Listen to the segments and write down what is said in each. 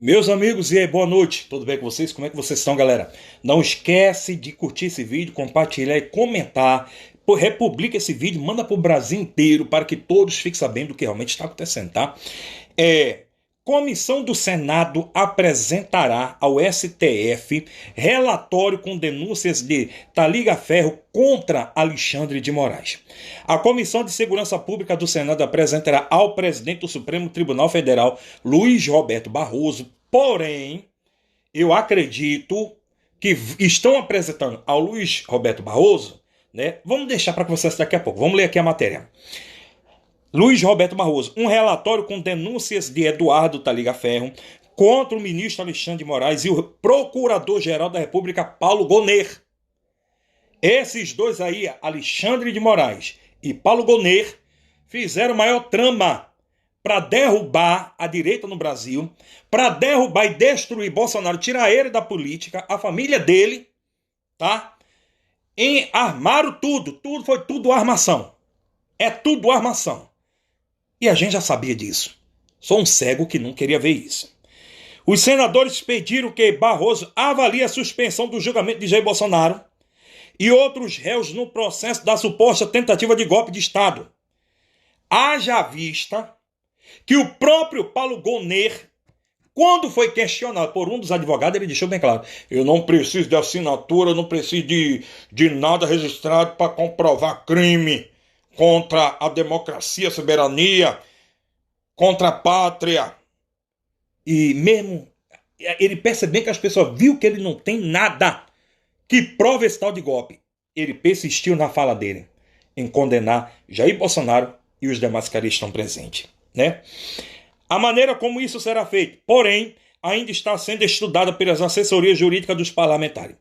Meus amigos, e aí, boa noite, tudo bem com vocês? Como é que vocês estão, galera? Não esquece de curtir esse vídeo, compartilhar e comentar. Pô, republica esse vídeo, manda para o Brasil inteiro para que todos fiquem sabendo do que realmente está acontecendo, tá? É, Comissão do Senado apresentará ao STF relatório com denúncias de Taliga Ferro contra Alexandre de Moraes. A Comissão de Segurança Pública do Senado apresentará ao presidente do Supremo Tribunal Federal, Luiz Roberto Barroso, porém, eu acredito que estão apresentando ao Luiz Roberto Barroso, né? Vamos deixar para vocês daqui a pouco. Vamos ler aqui a matéria. Luiz Roberto Barroso, um relatório com denúncias de Eduardo Taliga Ferro contra o ministro Alexandre de Moraes e o procurador-geral da República, Paulo Gonet. Esses dois aí, Alexandre de Moraes e Paulo Gonet, fizeram o maior trama para derrubar a direita no Brasil, para derrubar e destruir Bolsonaro, tirar ele da política, a família dele, tá? E armaram tudo, foi tudo armação. É tudo armação. E a gente já sabia disso. Sou um cego que não queria ver isso. Os senadores pediram que Barroso avalie a suspensão do julgamento de Jair Bolsonaro e outros réus no processo da suposta tentativa de golpe de Estado. Haja vista que o próprio Paulo Gonet, quando foi questionado por um dos advogados, ele deixou bem claro: eu não preciso de assinatura, não preciso de nada registrado para comprovar crime contra a democracia, a soberania, contra a pátria. E mesmo ele percebeu que as pessoas viu que ele não tem nada que prove esse tal de golpe. Ele persistiu na fala dele em condenar Jair Bolsonaro e os demais que ali estão presentes, né? A maneira como isso será feito, porém, ainda está sendo estudada pelas assessorias jurídicas dos parlamentares.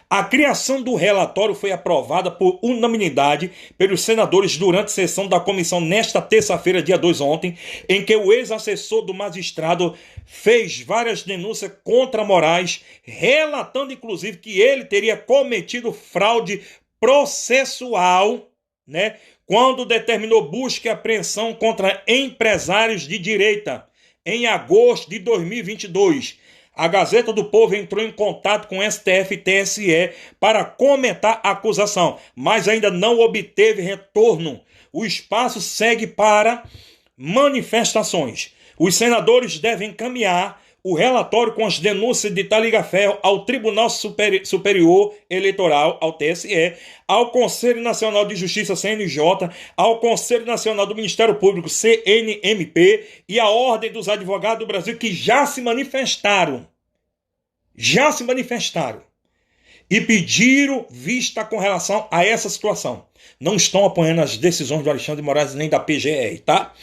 A criação do relatório foi aprovada por unanimidade pelos senadores durante a sessão da comissão nesta terça-feira, dia 2 ontem, em que o ex-assessor do magistrado fez várias denúncias contra Moraes, relatando inclusive que ele teria cometido fraude processual, né, quando determinou busca e apreensão contra empresários de direita em agosto de 2022. A Gazeta do Povo entrou em contato com o STF e TSE para comentar a acusação, mas ainda não obteve retorno. O espaço segue para manifestações. Os senadores devem encaminhar o relatório com as denúncias de Taliga Ferro ao Tribunal Superior Eleitoral, ao TSE, ao Conselho Nacional de Justiça, CNJ, ao Conselho Nacional do Ministério Público, CNMP, e à Ordem dos Advogados do Brasil, que já se manifestaram e pediram vista com relação a essa situação. Não estão apoiando as decisões do Alexandre de Moraes nem da PGR, tá?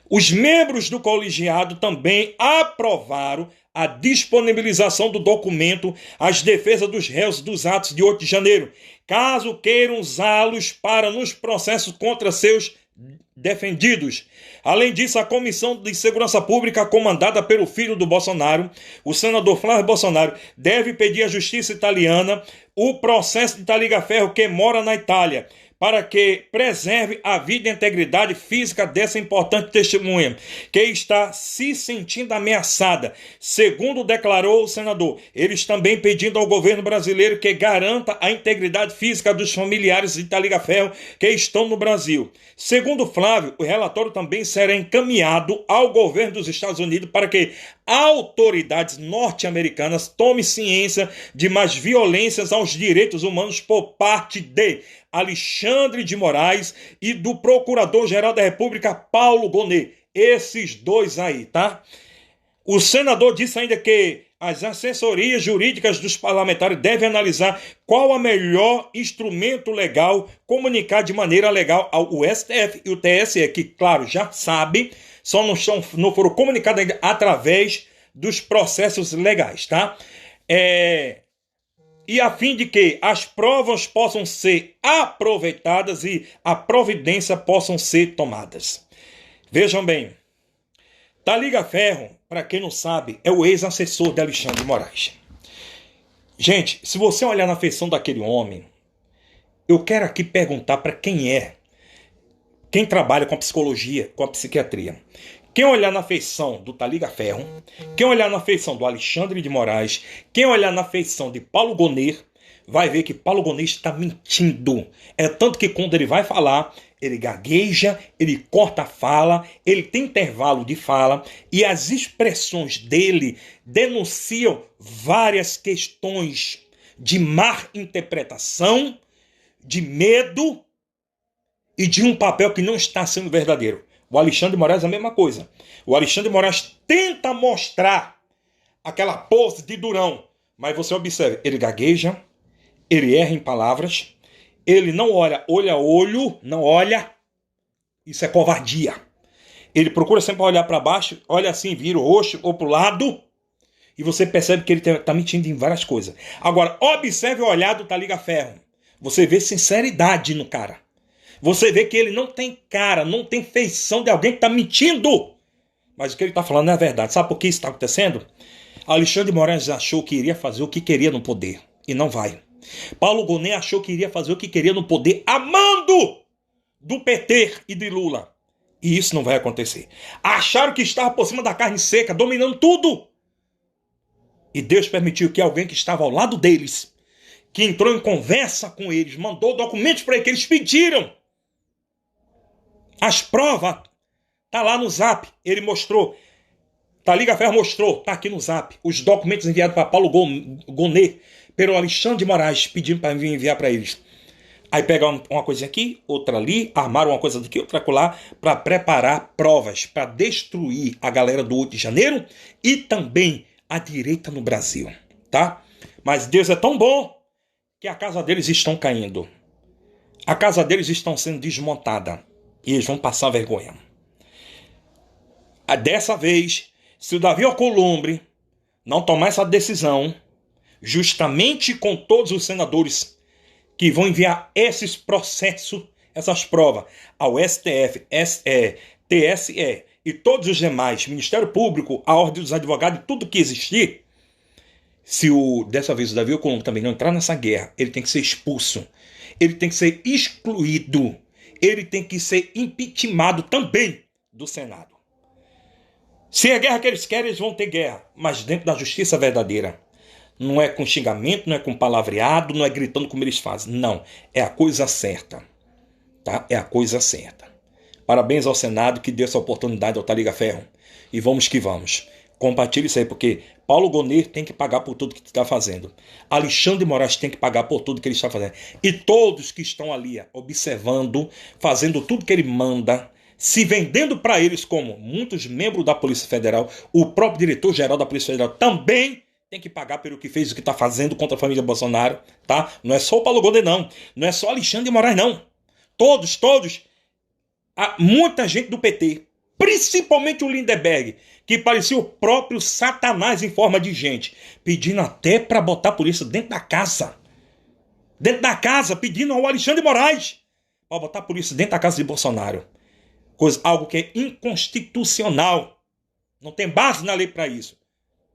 Os membros do colegiado também aprovaram a disponibilização do documento às defesas dos réus dos atos de 8 de janeiro, caso queiram usá-los para nos processos contra seus defendidos. Além disso, a Comissão de Segurança Pública, comandada pelo filho do Bolsonaro, o senador Flávio Bolsonaro, deve pedir à justiça italiana o processo de Taliga Ferro, que mora na Itália, para que preserve a vida e a integridade física dessa importante testemunha, que está se sentindo ameaçada. Segundo declarou o senador, eles também pedindo ao governo brasileiro que garanta a integridade física dos familiares de Taliga Ferro que estão no Brasil. Segundo Flávio, o relatório também será encaminhado ao governo dos Estados Unidos para que autoridades norte-americanas tomem ciência de mais violências aos direitos humanos por parte de Alexandre de Moraes e do Procurador-Geral da República, Paulo Gonet. Esses dois aí, tá? O senador disse ainda que as assessorias jurídicas dos parlamentares devem analisar qual o melhor instrumento legal, comunicar de maneira legal ao STF e o TSE, que, claro, já sabe, só não foram comunicados ainda através dos processos legais, tá? E a fim de que as provas possam ser aproveitadas e a providência possam ser tomadas. Vejam bem, Taliga Ferro, para quem não sabe, é o ex-assessor de Alexandre de Moraes. Gente, se você olhar na feição daquele homem, eu quero aqui perguntar para quem trabalha com a psicologia, com a psiquiatria. Quem olhar na feição do Taliga Ferro, quem olhar na feição do Alexandre de Moraes, quem olhar na feição de Paulo Gonet, vai ver que Paulo Gonet está mentindo. É tanto que quando ele vai falar, ele gagueja, ele corta a fala, ele tem intervalo de fala, e as expressões dele denunciam várias questões de má interpretação, de medo e de um papel que não está sendo verdadeiro. O Alexandre de Moraes é a mesma coisa. O Alexandre de Moraes tenta mostrar aquela pose de durão, mas você observa, ele gagueja, ele erra em palavras, ele não olha olho a olho, não olha, isso é covardia. Ele procura sempre olhar para baixo, olha assim, vira o rosto ou para o lado, e você percebe que ele está mentindo em várias coisas. Agora, observe o olhar do Taliga Ferro. Você vê sinceridade no cara. Você vê que ele não tem cara, não tem feição de alguém que está mentindo. Mas o que ele está falando é a verdade. Sabe por que isso está acontecendo? Alexandre de Moraes achou que iria fazer o que queria no poder. E não vai. Paulo Gonet achou que iria fazer o que queria no poder, amando do PT e de Lula. E isso não vai acontecer. Acharam que estava por cima da carne seca, dominando tudo. E Deus permitiu que alguém que estava ao lado deles, que entrou em conversa com eles, mandou documentos para eles que eles pediram. As provas, tá lá no Zap, ele mostrou. Taliga Ferro mostrou, tá aqui no Zap, os documentos enviados para Paulo Gonet, pelo Alexandre de Moraes, pedindo para enviar para eles. Aí pegaram uma coisa aqui, outra ali, armaram uma coisa daqui, outra lá, para preparar provas, para destruir a galera do 8 de janeiro e também a direita no Brasil, tá? Mas Deus é tão bom que a casa deles estão caindo. A casa deles estão sendo desmontada. E eles vão passar vergonha. Dessa vez, se o Davi Alcolumbre não tomar essa decisão, justamente com todos os senadores que vão enviar esses processos, essas provas, ao STF, TSE e todos os demais, Ministério Público, a Ordem dos Advogados, tudo que existir, se dessa vez o Davi Alcolumbre também não entrar nessa guerra, ele tem que ser expulso. Ele tem que ser excluído. Ele tem que ser impeachmentado também do Senado. Se é guerra que eles querem, eles vão ter guerra, mas dentro da justiça verdadeira. Não é com xingamento, não é com palavreado, não é gritando como eles fazem. Não, é a coisa certa. Tá? É a coisa certa. Parabéns ao Senado que deu essa oportunidade ao Taliga Ferro. E vamos que vamos. Compartilhe isso aí, porque Paulo Gonet tem que pagar por tudo que está fazendo. Alexandre de Moraes tem que pagar por tudo que ele está fazendo. E todos que estão ali observando, fazendo tudo que ele manda, se vendendo para eles como muitos membros da Polícia Federal, o próprio diretor-geral da Polícia Federal também tem que pagar pelo que fez, o que está fazendo contra a família Bolsonaro. Tá? Não é só o Paulo Gonet, não. Não é só Alexandre de Moraes, não. Todos. Há muita gente do PT, principalmente o Lindenberg, que parecia o próprio Satanás em forma de gente, pedindo até para botar a polícia dentro da casa. Dentro da casa, pedindo ao Alexandre de Moraes para botar a polícia dentro da casa de Bolsonaro. Algo que é inconstitucional. Não tem base na lei para isso.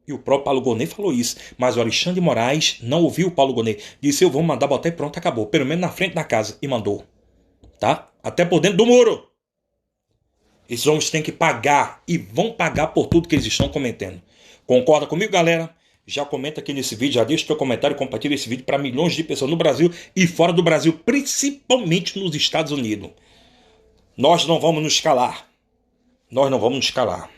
E o próprio Paulo Gonet falou isso. Mas o Alexandre de Moraes não ouviu o Paulo Gonet. Disse, eu vou mandar botar e pronto, acabou. Pelo menos na frente da casa. E mandou. Tá? Até por dentro do muro. Esses homens têm que pagar e vão pagar por tudo que eles estão cometendo. Concorda comigo, galera? Já comenta aqui nesse vídeo, já deixa o seu comentário e compartilha esse vídeo para milhões de pessoas no Brasil e fora do Brasil, principalmente nos Estados Unidos. Nós não vamos nos calar. Nós não vamos nos calar.